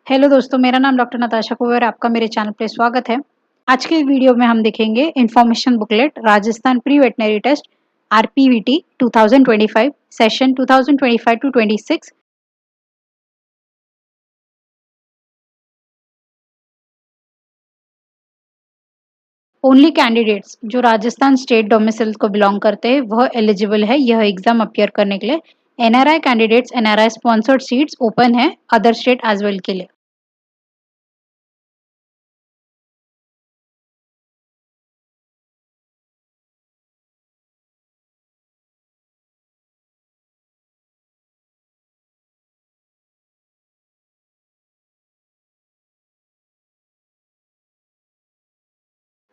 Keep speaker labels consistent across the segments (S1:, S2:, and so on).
S1: Hello दोस्तों, मेरा नाम डॉक्टर नताशा कुंवर है, आपका मेरे चैनल पे स्वागत है। आज के वीडियो में हम देखेंगे information booklet Rajasthan pre veterinary test RPVT 2025 session 2025 to 26। Only candidates जो राजस्थान स्टेट डोमिसाइल को बिलोंग करते हैं वह एलिजिबल है यह एग्जाम अपियर करने के लिए। NRI candidates NRI sponsored seats open है अदर स्टेट एज वेल के लिए।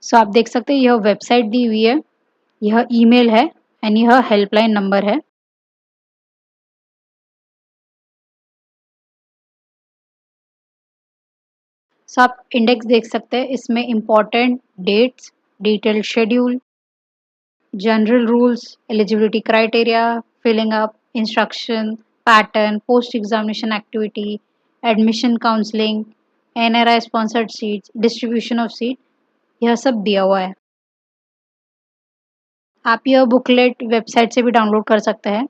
S1: सो आप देख सकते हैं यह वेबसाइट दी हुई है, यह ईमेल है एंड यह हेल्पलाइन नंबर है। सो आप इंडेक्स देख सकते हैं, इसमें important dates, detailed schedule, general rules, eligibility criteria, filling up, instruction, pattern, post examination activity, admission counselling, NRI sponsored seats, distribution of seat, यह सब दिया हुआ है। आप यह बुकलेट वेबसाइट से भी डाउनलोड कर सकते हैं।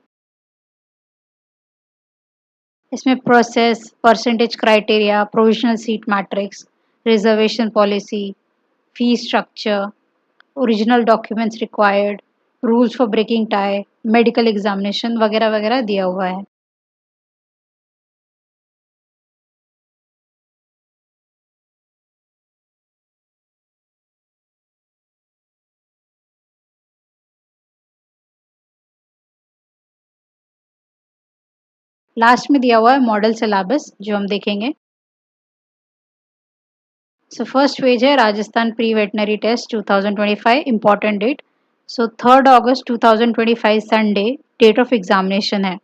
S1: इसमें process, percentage criteria, provisional seat matrix, reservation policy, fee structure, original documents required, rules for breaking tie, medical examination वगैरह वगैरह दिया हुआ है। लास्ट में दिया हुआ है मॉडल सिलेबस जो हम देखेंगे। सो फर्स्ट पेज है Rajasthan pre veterinary test 2025 important date. So 3 अगस्त 2025 संडे डेट ऑफ एग्जामिनेशन है।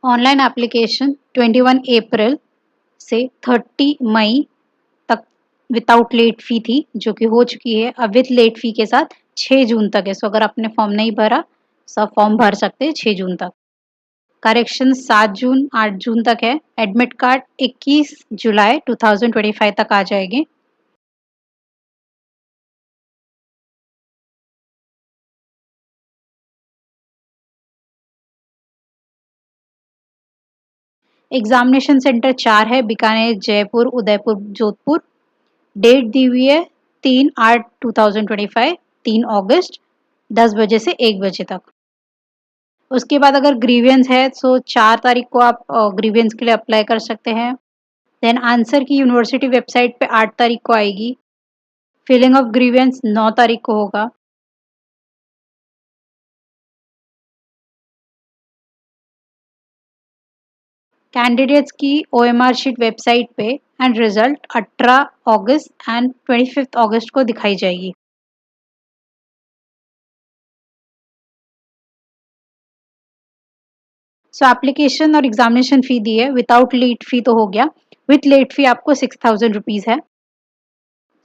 S1: ऑनलाइन एप्लीकेशन 21 अप्रैल से 30 मई तक विदाउट लेट फी थी, जो कि हो चुकी है। अब विथ लेट फी के साथ 6 जून तक है। सो अगर आपने फॉर्म नहीं भरा, सब फॉर्म भर सकते हैं 6 जून तक। करेक्शन 7 जून 8 जून तक है। एडमिट कार्ड 21 जुलाई 2025 तक आ जाएगी। एग्जामिनेशन सेंटर 4 है, बीकानेर, जयपुर, उदयपुर, जोधपुर। डेट दी हुई है 3/8/2025, 3 अगस्त, 10 बजे से 1 बजे तक। उसके बाद अगर ग्रीवियंस है तो 4 तारीख को आप ग्रीवियंस के लिए अप्लाई कर सकते हैं। देन आंसर की यूनिवर्सिटी वेबसाइट पे 8 तारीख को आएगी। फिलिंग ऑफ ग्रीवियंस 9 तारीख को होगा। कैंडिडेट्स की ओएमआर शीट वेबसाइट पे एंड रिजल्ट 18 अगस्त एंड 25 अगस्त को दिखाई जाएगी। सो एप्लीकेशन और एग्जामिनेशन फी दी है। विदाउट लेट फी तो हो गया, विथ लेट फी आपको 6000 रुपीज है।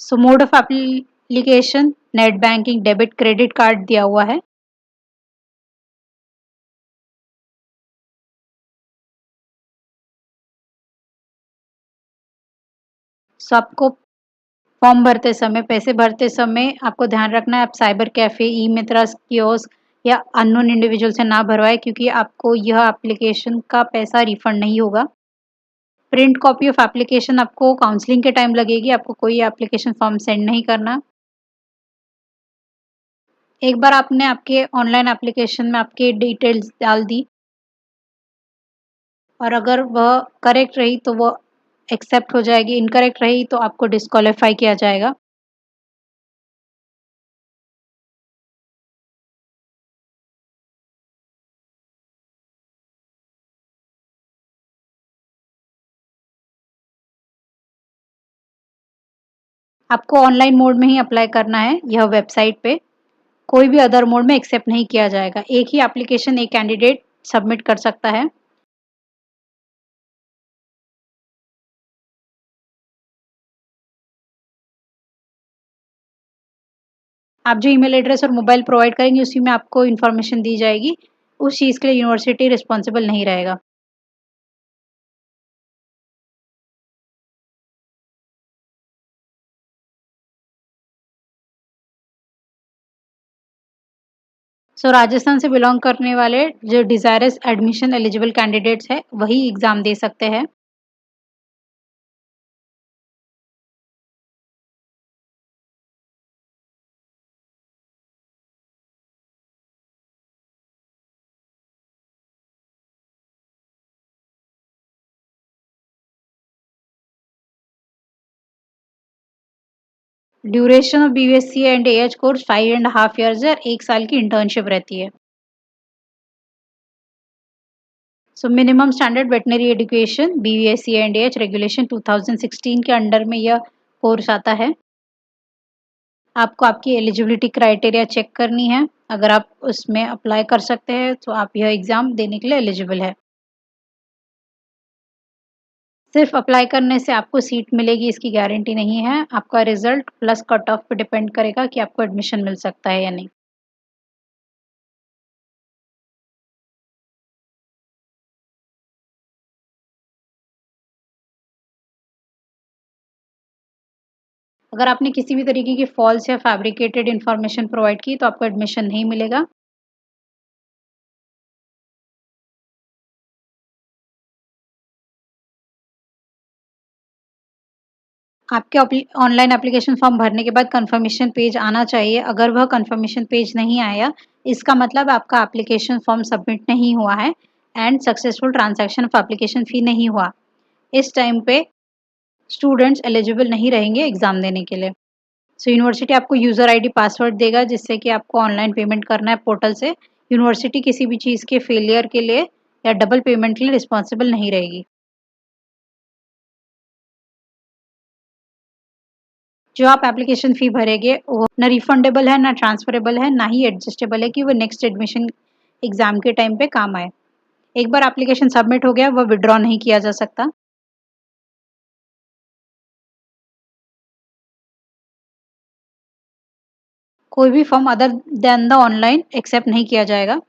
S1: सो mode of application net banking, debit, credit card दिया हुआ है। सो आपको फॉर्म भरते समय, पैसे भरते समय आपको ध्यान रखना है आप साइबर कैफे, ई मित्रा कियोस्क या अननोन इंडिविजुअल से ना भरवाए, क्योंकि आपको यह एप्लीकेशन का पैसा रिफंड नहीं होगा। प्रिंट कॉपी ऑफ एप्लीकेशन आपको काउंसलिंग के टाइम लगेगी, आपको कोई एप्लीकेशन फॉर्म सेंड नहीं करना। एक बार आपने आपके ऑनलाइन एप्लीकेशन में आपकी डिटेल्स डाल दी और अगर वह करेक्ट रही तो वो एक्सेप्ट हो जाएगी, इनकरेक्ट रही तो आपको डिस्क्वालीफाई किया जाएगा। आपको ऑनलाइन मोड में ही अप्लाई करना है यह वेबसाइट पे। कोई भी अदर मोड में एक्सेप्ट नहीं किया जाएगा। एक ही एप्लीकेशन एक कैंडिडेट सबमिट कर सकता है। आप जो ईमेल एड्रेस और मोबाइल प्रोवाइड करेंगे उसी में आपको इन्फॉर्मेशन दी जाएगी। उस चीज़ के लिए यूनिवर्सिटी रिस्पॉन्सिबल नहीं रहेगा। राजस्थान से बिलॉन्ग करने वाले जो डिज़ायरस एडमिशन एलिजिबल कैंडिडेट्स हैं, वही एग्ज़ाम दे सकते हैं। Duration of BSc and AH course 5.5 years है और 1 साल की इंटर्नशिप रहती है। Minimum standard veterinary education BVSc and AH regulation 2016 के अंडर में यह कोर्स आता है। आपको आपकी एलिजिबिलिटी क्राइटेरिया चेक करनी है। अगर आप उसमें अप्लाई कर सकते हैं तो आप यह एग्ज़ाम देने के लिए एलिजिबल है। सिर्फ अप्लाई करने से आपको सीट मिलेगी इसकी गारंटी नहीं है। आपका रिजल्ट प्लस कट ऑफ पे डिपेंड करेगा कि आपको एडमिशन मिल सकता है या नहीं। अगर आपने किसी भी तरीके की फॉल्स या फैब्रिकेटेड इन्फॉर्मेशन प्रोवाइड की तो आपको एडमिशन नहीं मिलेगा। आपके ऑनलाइन एप्लीकेशन फॉर्म भरने के बाद कंफर्मेशन पेज आना चाहिए। अगर वह कंफर्मेशन पेज नहीं आया, इसका मतलब आपका एप्लीकेशन फॉर्म सबमिट नहीं हुआ है and successful transaction of application fee नहीं हुआ। इस टाइम पे स्टूडेंट्स एलिजिबल नहीं रहेंगे एग्ज़ाम देने के लिए। यूनिवर्सिटी आपको यूज़र आईडी पासवर्ड देगा जिससे कि आपको ऑनलाइन पेमेंट करना है पोर्टल से। यूनिवर्सिटी किसी भी चीज़ के फेलियर के लिए या डबल पेमेंट के लिए रिस्पॉन्सिबल नहीं रहेगी। जो आप एप्लीकेशन फ़ी भरेंगे वो ना रिफंडेबल है, ना ट्रांसफरेबल है, ना ही एडजस्टेबल है कि वो नेक्स्ट एडमिशन एग्ज़ाम के टाइम पे काम आए। एक बार एप्लीकेशन सबमिट हो गया, वो विथड्रॉ नहीं किया जा सकता। कोई भी form other than the online accept नहीं किया जाएगा।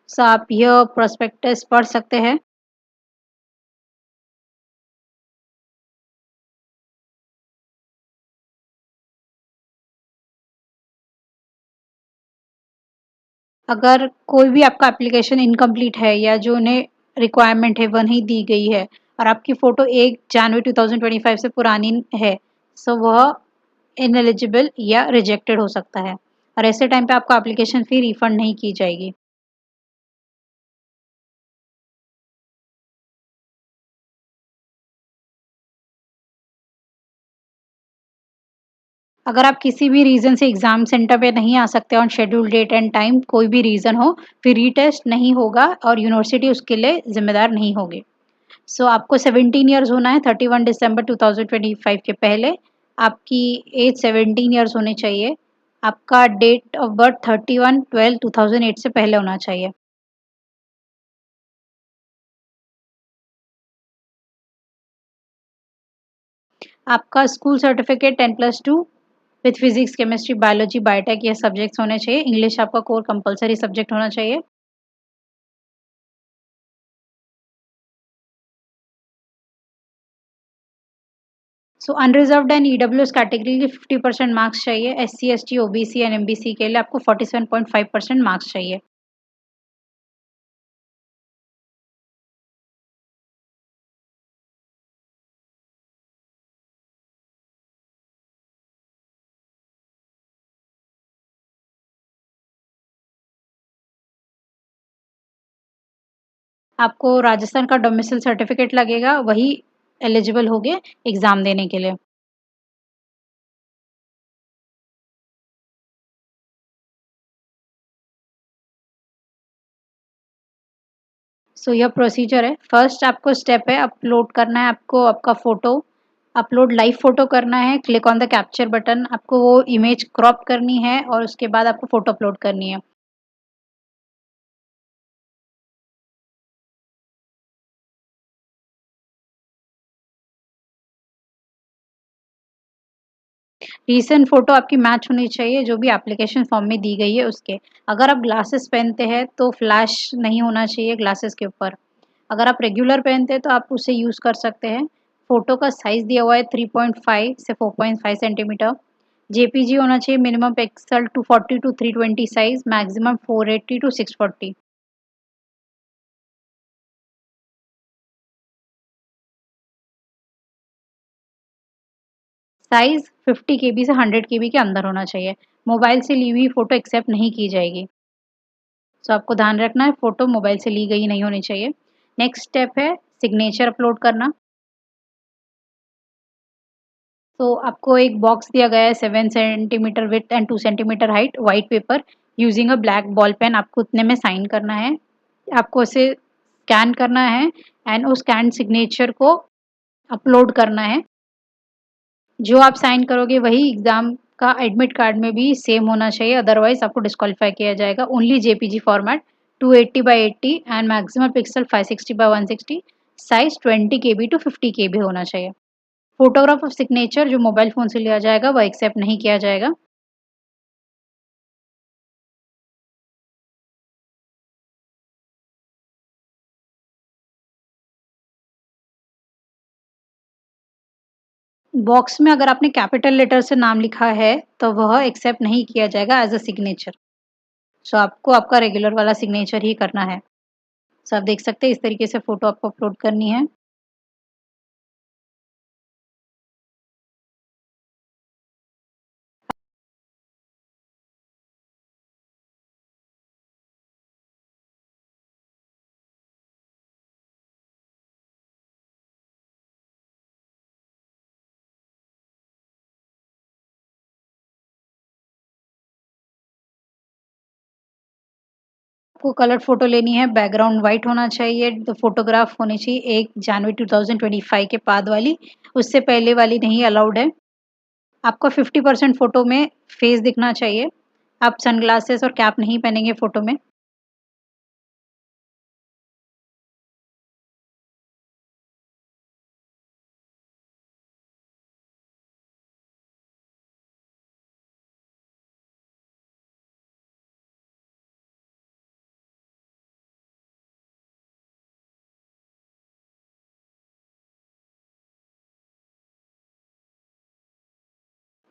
S1: आप यह प्रोस्पेक्टस पढ़ सकते हैं। अगर कोई भी आपका एप्लीकेशन इनकम्प्लीट है या जो उन्हें रिक्वायरमेंट है वह नहीं दी गई है और आपकी फ़ोटो 1 जनवरी 2025 से पुरानी है, वह इनएलिजिबल या रिजेक्टेड हो सकता है और ऐसे टाइम पे आपको एप्लीकेशन फ़ी रिफंड नहीं की जाएगी। अगर आप किसी भी रीज़न से एग्ज़ाम सेंटर पे नहीं आ सकते on schedule date and time, कोई भी रीज़न हो, फिर रीटेस्ट नहीं होगा और यूनिवर्सिटी उसके लिए ज़िम्मेदार नहीं होगी। आपको 17 इयर्स होना है 31 दिसंबर 2025 के पहले। आपकी एज 17 इयर्स होनी चाहिए। आपका डेट ऑफ बर्थ 31/12/2008 से पहले होना चाहिए। आपका school certificate 10+2 with physics, chemistry, biology, biotech ये सब्जेक्ट्स होने चाहिए। इंग्लिश आपका कोर कंपल्सरी सब्जेक्ट होना चाहिए। अनरिजर्व्ड एंड ईडब्ल्यूएस कैटेगरी के 50% मार्क्स चाहिए। SC, ST, OBC and MBC के लिए आपको 47.5% मार्क्स चाहिए। आपको राजस्थान का डोमिसाइल सर्टिफिकेट लगेगा, वही एलिजिबल होंगे एग्ज़ाम देने के लिए। यह प्रोसीजर है। फर्स्ट आपको स्टेप है अपलोड करना है आपको आपका फ़ोटो। अपलोड लाइव फ़ोटो करना है, click on the capture button. आपको वो इमेज क्रॉप करनी है और उसके बाद आपको फ़ोटो अपलोड करनी है। रीसेंट फ़ोटो आपकी मैच होनी चाहिए जो भी एप्लीकेशन फ़ॉर्म में दी गई है उसके। अगर आप ग्लासेस पहनते हैं तो फ्लैश नहीं होना चाहिए ग्लासेस के ऊपर। अगर आप रेगुलर पहनते हैं तो आप उसे यूज़ कर सकते हैं। फ़ोटो का साइज़ दिया हुआ है 3.5 से 4.5 सेंटीमीटर। जेपीजी होना चाहिए minimum pixel 240 to 320 size, maximum 480 to 640। Size 50 KB से 100 केबी के अंदर होना चाहिए। मोबाइल से ली हुई फ़ोटो एक्सेप्ट नहीं की जाएगी। सो आपको ध्यान रखना है फ़ोटो मोबाइल से ली गई नहीं होनी चाहिए। नेक्स्ट स्टेप है सिग्नेचर अपलोड करना। तो आपको एक बॉक्स दिया गया है 7 centimetre width and 2 centimetre height white paper using a black ball pen आपको उतने में साइन करना है। आपको उसे स्कैन करना है एंड उस स्कैन सिग्नेचर को अपलोड करना है। जो आप साइन करोगे वही एग्ज़ाम का एडमिट कार्ड में भी सेम होना चाहिए, अदरवाइज़ आपको डिस्क्वालीफाई किया जाएगा। Only JPG format 280 by 80 and maximum pixel 560 by 160, size 20 KB to 50 KB होना चाहिए। फोटोग्राफ ऑफ सिग्नेचर जो मोबाइल फ़ोन से लिया जाएगा वो एक्सेप्ट नहीं किया जाएगा। बॉक्स में अगर आपने कैपिटल लेटर से नाम लिखा है, तो वह एक्सेप्ट नहीं किया जाएगा एज़ अ सिग्नेचर। सो आपको आपका रेगुलर वाला सिग्नेचर ही करना है। सो आप देख सकते हैं इस तरीके से फ़ोटो आपको अपलोड करनी है। आपको कलर्ड फ़ोटो लेनी है, बैकग्राउंड व्हाइट होना चाहिए, तो फ़ोटोग्राफ होनी चाहिए 1 जनवरी 2025 के बाद वाली, उससे पहले वाली नहीं अलाउड है। आपको 50% फ़ोटो में फेस दिखना चाहिए। आप सनग्लासेस और कैप नहीं पहनेंगे फ़ोटो में।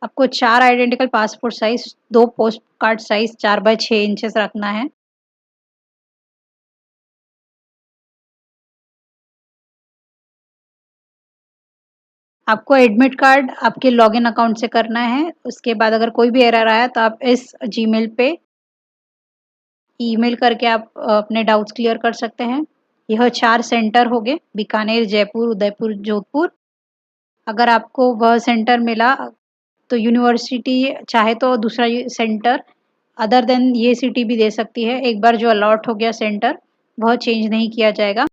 S1: आपको 4 identical passport size, 2 post card size 4 by 6 inches रखना है। आपको एडमिट कार्ड आपके लॉगिन अकाउंट से करना है। उसके बाद अगर कोई भी एरर आया तो आप इस जीमेल पे ईमेल करके आप अपने डाउट्स क्लियर कर सकते हैं। यह 4 सेंटर हो गए बीकानेर, जयपुर, उदयपुर, जोधपुर। अगर आपको वह सेंटर मिला तो यूनिवर्सिटी चाहे तो दूसरा सेंटर अदर देन ये सिटी भी दे सकती है। एक बार जो अलॉट हो गया सेंटर वह चेंज नहीं किया जाएगा।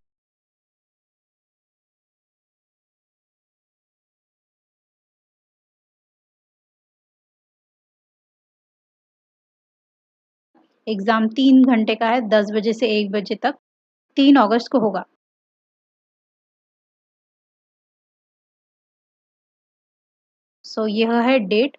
S1: एग्ज़ाम 3 घंटे का है 10 बजे से 1 बजे तक, 3 अगस्त को होगा। सो यह है डेट।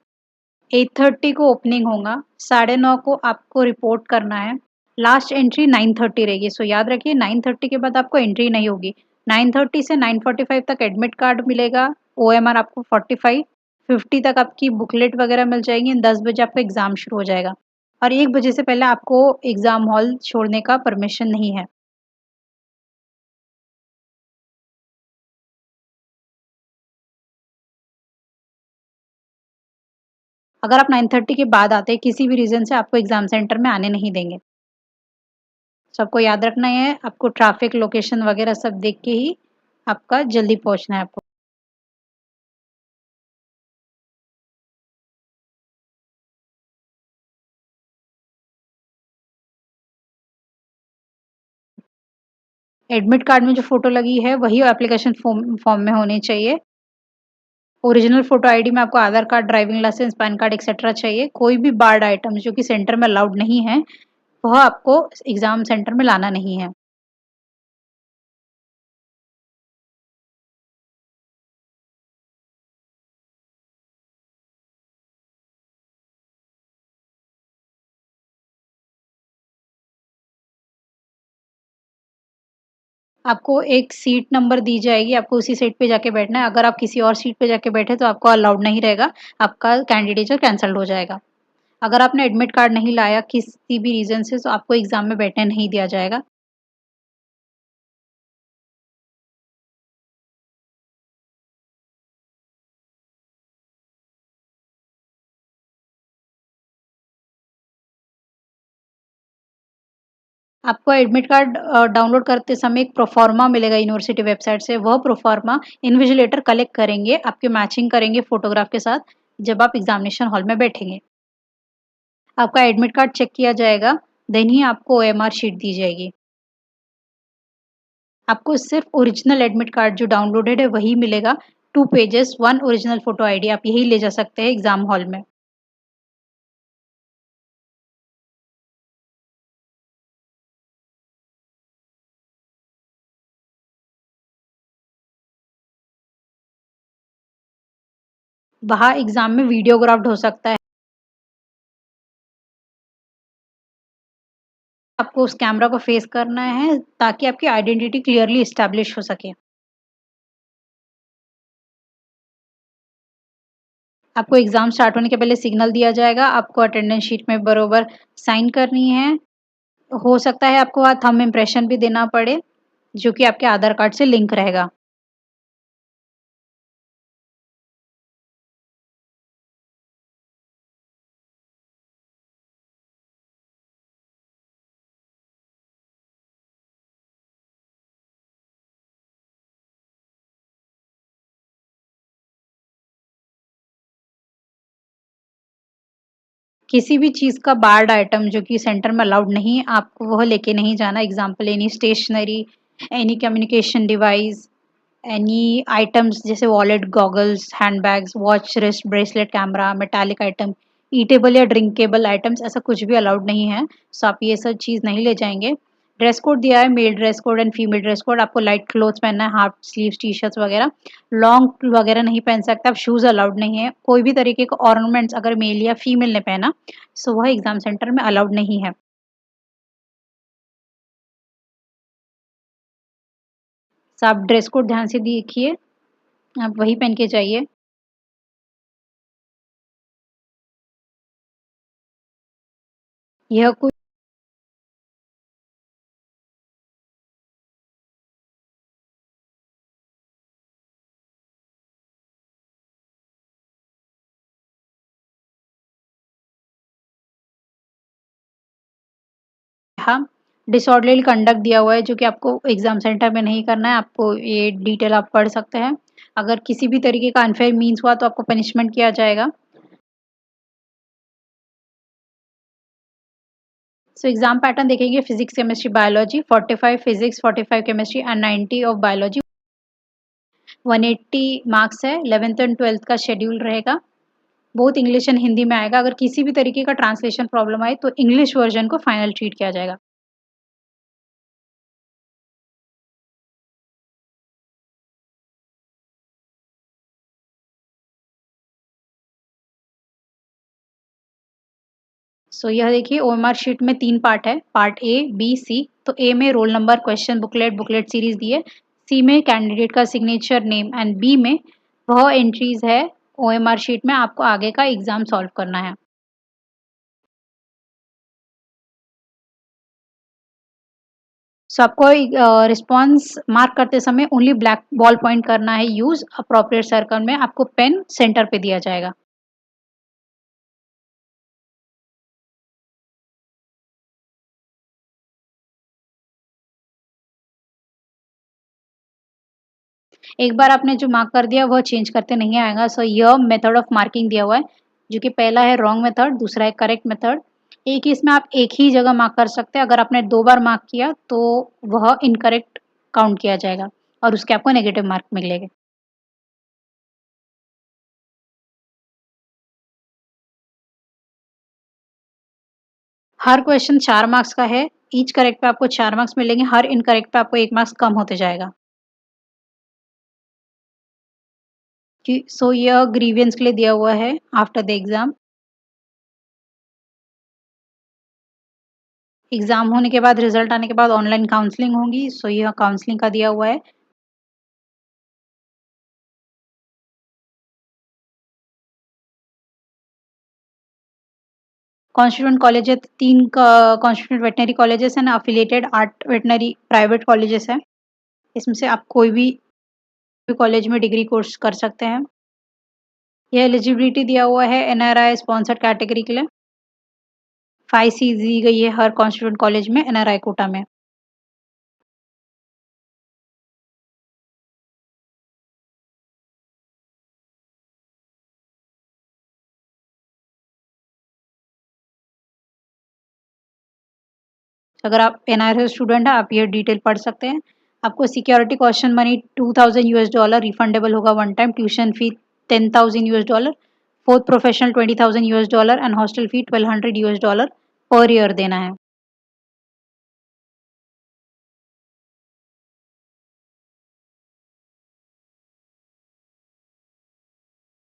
S1: 8:30 को ओपनिंग होगा, 9:30 को आपको रिपोर्ट करना है। लास्ट एंट्री 9:30 रहेगी, सो याद रखिए 9:30 के बाद आपको एंट्री नहीं होगी। 9:30 से 9:45 तक एडमिट कार्ड मिलेगा, ओएमआर आपको 45, 50 तक आपकी बुकलेट वगैरह मिल जाएगी, 10 बजे आपका एग्ज़ाम शुरू हो जाएगा और 1 बजे से पहले आपको एग्ज़ाम हॉल छोड़ने का परमिशन नहीं है। अगर आप 9:30 के बाद आते हैं, किसी भी रीज़न से आपको एग्ज़ाम सेंटर में आने नहीं देंगे। सबको याद रखना है, आपको ट्रैफ़िक लोकेशन वगैरह सब देख के ही आपका जल्दी पहुँचना है आपको। एडमिट कार्ड में जो फ़ोटो लगी है, वही एप्लीकेशन फ़ॉर्म में होनी चाहिए। ओरिजिनल फ़ोटो आईडी में आपको Aadhaar card, driving licence, PAN card etcetera चाहिए। कोई भी बार्ड आइटम जो कि सेंटर में अलाउड नहीं है, वह आपको एग्ज़ाम सेंटर में लाना नहीं है। आपको एक सीट नंबर दी जाएगी, आपको उसी सीट पे जाके बैठना है। अगर आप किसी और सीट पे जाके बैठे तो आपको अलाउड नहीं रहेगा, आपका कैंडिडेचर कैंसल्ड हो जाएगा। अगर आपने एडमिट कार्ड नहीं लाया किसी भी रीज़न से तो आपको एग्ज़ाम में बैठने नहीं दिया जाएगा। आपको एडमिट कार्ड डाउनलोड करते समय एक प्रोफ़ार्मा मिलेगा यूनिवर्सिटी वेबसाइट से, वह प्रोफ़ार्मा इन्विजिलेटर कलेक्ट करेंगे, आपकी मैचिंग करेंगे फ़ोटोग्राफ के साथ, जब आप एग्ज़ामिनेशन हॉल में बैठेंगे। आपका एडमिट कार्ड चेक किया जाएगा, देन ही आपको ओएमआर शीट दी जाएगी। आपको सिर्फ़ ओरिजिनल एडमिट कार्ड जो डाउनलोडेड है वही मिलेगा, 2 पेजेज़, 1 ओरिजिनल फ़ोटो आईडी आप यही ले जा सकते हैं एग्ज़ाम हॉल में। वहाँ एग्ज़ाम में वीडियोग्राफ्ड हो सकता है। आपको उस कैमरा को फ़ेस करना है ताकि आपकी आइडेंटिटी क्लियरली एस्टेब्लिश हो सके। आपको एग्ज़ाम स्टार्ट होने के पहले सिग्नल दिया जाएगा, आपको अटेंडेंस शीट में बरोबर साइन करनी है। हो सकता है आपको वहाँ थंब इम्प्रेशन भी देना पड़े, जो कि आपके आधार कार्ड से लिंक रहेगा। किसी भी चीज़ का बार्ड आइटम जो कि सेंटर में अलाउड नहीं है, आपको वह लेके नहीं जाना। Example any stationery, any communication device, any items जैसे wallet, goggles, handbags, watch, wrist bracelet, camera, metallic item, eatable या ड्रिंकेबल आइटम्स ऐसा कुछ भी अलाउड नहीं है, सो आप ये सब चीज़ नहीं ले जाएँगे। ड्रेस कोड दिया है, male dress code and female dress code, आपको लाइट क्लॉथ्स पहनना है, हाफ स्लीव्स टी-शर्ट्स वगैरह। लॉन्ग वगैरह नहीं पहन सकते आप, शूज़ अलाउड नहीं है। कोई भी तरीके का ऑर्नामेंट्स अगर मेल या फीमेल ने पहना, सो वह एग्ज़ाम सेंटर में अलाउड नहीं है। सो आप ड्रेस कोड ध्यान से देखिए, आप वही पहन के जाइए। यह कुछ हाँ, डिसऑर्डरली कंडक्ट दिया हुआ है जो कि आपको एग्ज़ाम सेंटर में नहीं करना है, आपको ये डिटेल आप पढ़ सकते हैं। अगर किसी भी तरीके का अनफेयर मीन्स हुआ तो आपको पनिशमेंट किया जाएगा। सो एग्ज़ाम पैटर्न देखेंगे physics, chemistry, biology 45 physics, 45 chemistry and 90 of biology. 180 marks है, 11th एंड 12th का शेड्यूल रहेगा। बोथ इंग्लिश एंड हिंदी में आएगा। अगर किसी भी तरीके का ट्रांसलेशन प्रॉब्लम आए तो इंग्लिश वर्ज़न को फाइनल ट्रीट किया जाएगा। सो यह देखिए ओएमआर शीट में 3 पार्ट है, पार्ट ए, बी, सी। तो ए में roll number, question booklet, booklet series दी है। सी में कैंडिडेट का सिग्नेचर, नेम एंड बी में वह एंट्रीज़ है ओएमआर शीट में आपको आगे का एग्ज़ाम सॉल्व करना है। सो आपको रिस्पॉन्स मार्क करते समय ओनली ब्लैक बॉल पॉइंट करना है यूज़ अप्रोप्रिएट सर्कल में आपको पेन सेंटर पे दिया जाएगा। एक बार आपने जो मार्क कर दिया वह चेंज करते नहीं आएगा। सो यह मेथड ऑफ मार्किंग दिया हुआ है, जो कि पहला है रॉन्ग मेथड, दूसरा है करेक्ट मेथड। एक ही इसमें आप एक ही जगह मार्क कर सकते हैं। अगर आपने 2 बार मार्क किया तो वह इनकरेक्ट काउंट किया जाएगा और उसके आपको नेगेटिव मार्क मिलेंगे। हर क्वेश्चन 4 मार्क्स का है, ईच करेक्ट पे आपको 4 मार्क्स मिलेंगे, हर इनकरेक्ट पे आपको 1 मार्क्स कम होते जाएगा। कि सो यह ग्रीवियंस के लिए दिया हुआ है, आफ्टर द एग्ज़ाम। एग्ज़ाम होने के बाद, रिज़ल्ट आने के बाद ऑनलाइन काउंसलिंग होगी, सो यह काउंसलिंग का दिया हुआ है। कॉन्स्टिट्यूएंट कॉलेज है, 3 कॉन्स्टिट्यूएंट वेटनरी कॉलेजेस हैं, एफिलिएटेड 8 वेटनरी प्राइवेट कॉलेजेस हैं। इसमें से आप कोई भी कॉलेज में डिग्री कोर्स कर सकते हैं। यह एलिजिबिलिटी दिया हुआ है एनआरआई स्पॉन्सर्ड कैटेगरी के लिए। 5 सी दी गई है हर कॉन्स्टिट्यूएंट कॉलेज में एनआरआई कोटा में। अगर आप एनआरआई स्टूडेंट हैं, आप ये डिटेल पढ़ सकते हैं। आपको सिक्योरिटी कॉशन मनी $2000 रिफंडेबल होगा one time, tuition fee $10,000, fourth professional $20,000 and hostel fee $1200 per year देना है।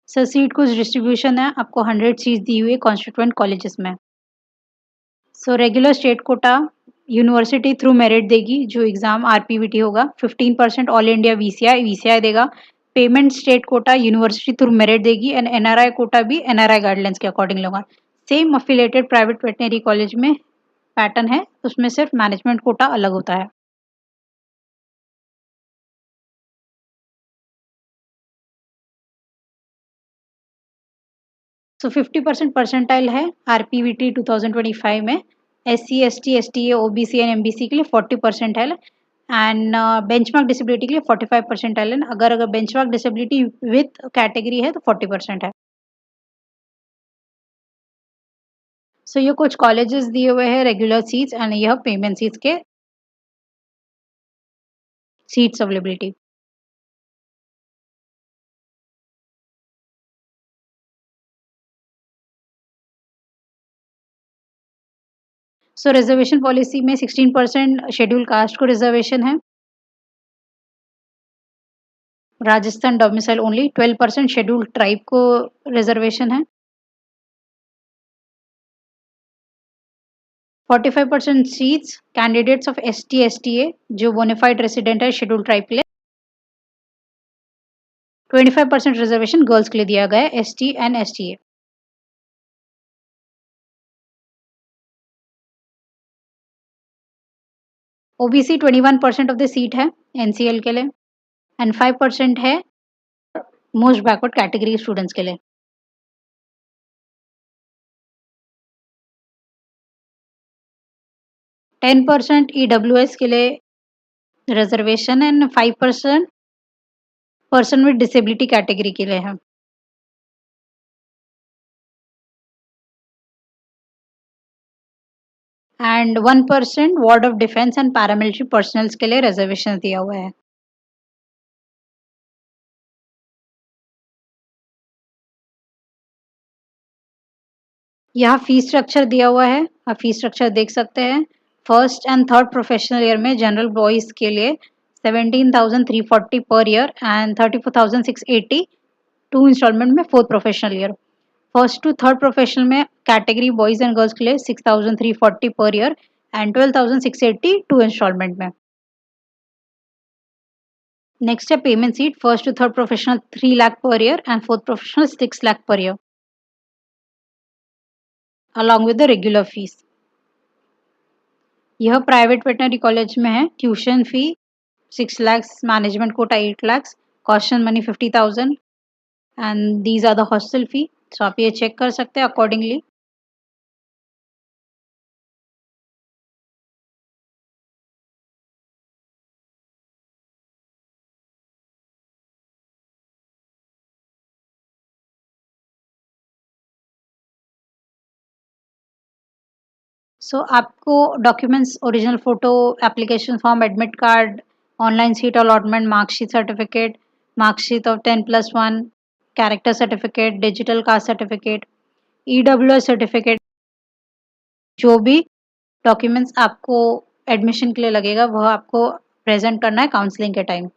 S1: सर सीट कुछ डिस्ट्रीब्यूशन है, आपको 100 सीट दी हुई है कॉन्स्टिट्यूएंट कॉलेजेस में। So regular state quota university through merit देगी, जो एग्जाम आरपीवीटी होगा। 15% ऑल इंडिया वीसीआई देगा। Payment state quota university through merit देगी एंड एनआरआई कोटा भी एनआरआई गाइडलाइंस के अकॉर्डिंग होगा। Same affiliated private veterinary college में पैटर्न है, उसमें सिर्फ मैनेजमेंट कोटा अलग होता है। सो 50% परसेंटाइल है आरपीवीटी 2025 में। SC ST STA OBC and MBC के लिए 40% है एंड बेंचमार्क डिसेबिलिटी के लिए 45 परसेंटाइल है। अगर बेंचमार्क डिसेबिलिटी विथ कैटेगरी है तो 40% है। सो ये कुछ कॉलेजेस दिए हुए हैं रेगुलर सीट्स एंड यह पेमेंट सीट्स के सीट्स अवेलेबिलिटी। सो रिजर्वेशन पॉलिसी में 16% शेड्यूल कास्ट को रिजर्वेशन है। Rajasthan domicile only 12% schedule tribe को रिजर्वेशन है। 45% seats candidates of ST STA जो बोनाफाइड रेसिडेंट है शेड्यूल ट्राइब के लिए। 25% रिजर्वेशन गर्ल्स के लिए दिया गया है ST and STA. OBC 21% of the seat है एनसीएल के लिए एंड 5% है मोस्ट बैकवर्ड कैटेगरी स्टूडेंट्स के लिए। 10% ईडब्ल्यूएस के लिए reservation and 5% person with disability category के लिए है। And 1% ward of defence and paramilitary personnels के लिए रिजर्वेशन दिया हुआ है। यहाँ फीस स्ट्रक्चर दिया हुआ है, आप फीस स्ट्रक्चर देख सकते हैं। First and third professional year में जनरल बॉयज के लिए 17,340 per year and 34,680 two instalment में fourth professional year. First to third professional में कैटेगरी बॉयज एंड गर्ल्स के लिए 6,340 per year and 12,680 two instalment में। नेक्स्ट है payment seat, first to third professional 3 lakh per year and fourth professional 6 lakh per year along with the regular fees। यह private veterinary college में है। Tuition fee 6 lakhs, management quota 8 lakhs, caution money 50,000 and these are the hostel fee. So आप ये check कर सकते हैं accordingly. So आपको documents original photo, application form, admit card, online seat allotment, marksheet of 10+1, character certificate, digital caste certificate, EWS certificate, जो भी documents आपको admission के लिए लगेगा वह आपको प्रेजेंट करना है काउंसलिंग के time.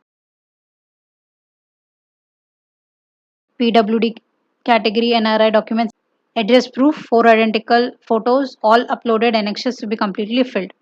S1: PWD category NRI documents Address proof, 4 identical photos, all uploaded, annexes to be completely filled.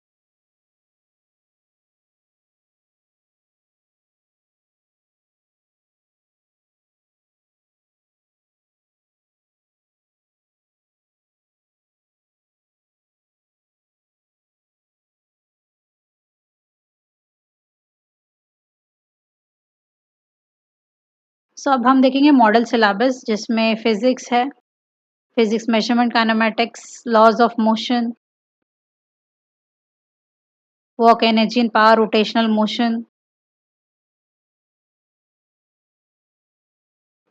S1: So अब हम देखेंगे मॉडल सिलेबस जिसमें फिजिक्स है, physics measurement kinematics, laws of motion, work energy and power, rotational motion,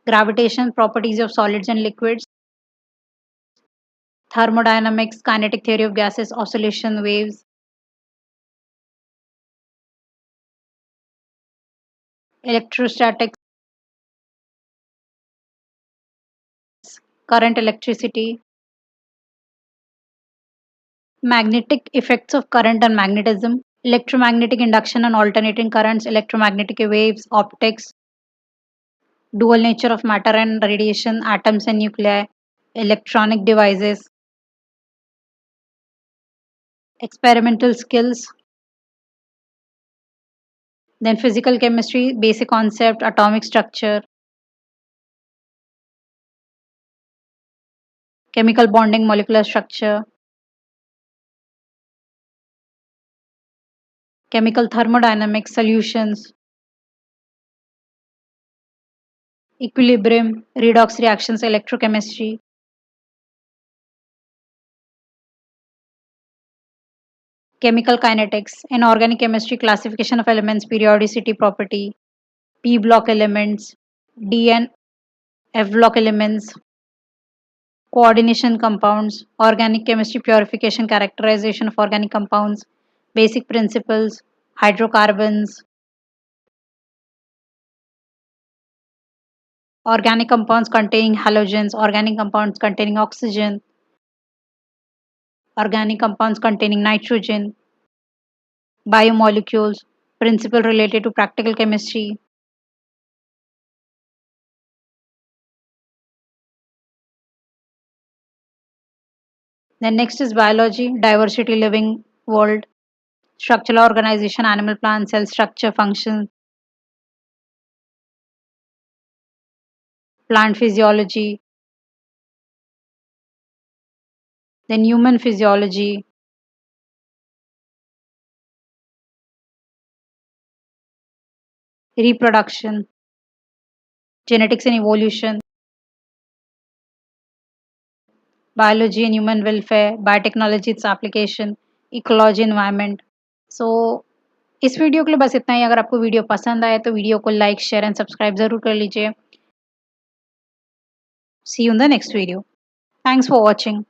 S1: gravitation, properties of solids and liquids, thermodynamics, kinetic theory of gases, oscillation waves, electrostatics, current, electricity, magnetic effects of current and magnetism, electromagnetic induction and alternating currents, electromagnetic waves, optics, dual nature of matter and radiation, atoms and nuclei, electronic devices, experimental skills, then physical chemistry, basic concept, atomic structure, chemical bonding, molecular structure, chemical thermodynamics, solutions, equilibrium, redox reactions, electrochemistry, chemical kinetics, inorganic chemistry, classification of elements, periodicity property, p block elements, d and f block elements, coordination compounds, organic chemistry, purification, characterization of organic compounds, basic principles, hydrocarbons, organic compounds containing halogens, organic compounds containing oxygen, organic compounds containing nitrogen, biomolecules, principle related to practical chemistry. Then next is biology, diversity, living world, structural organization, animal, plant, cell structure, function, plant physiology, then human physiology, reproduction, genetics and evolution, biology and human welfare, biotechnology, its application, ecology, environment. सो इस video के लिए बस इतना ही। अगर आपको video पसंद आए तो वीडियो को लाइक, शेयर एंड सब्सक्राइब ज़रूर कर लीजिए। See you in the next video. Thanks for watching.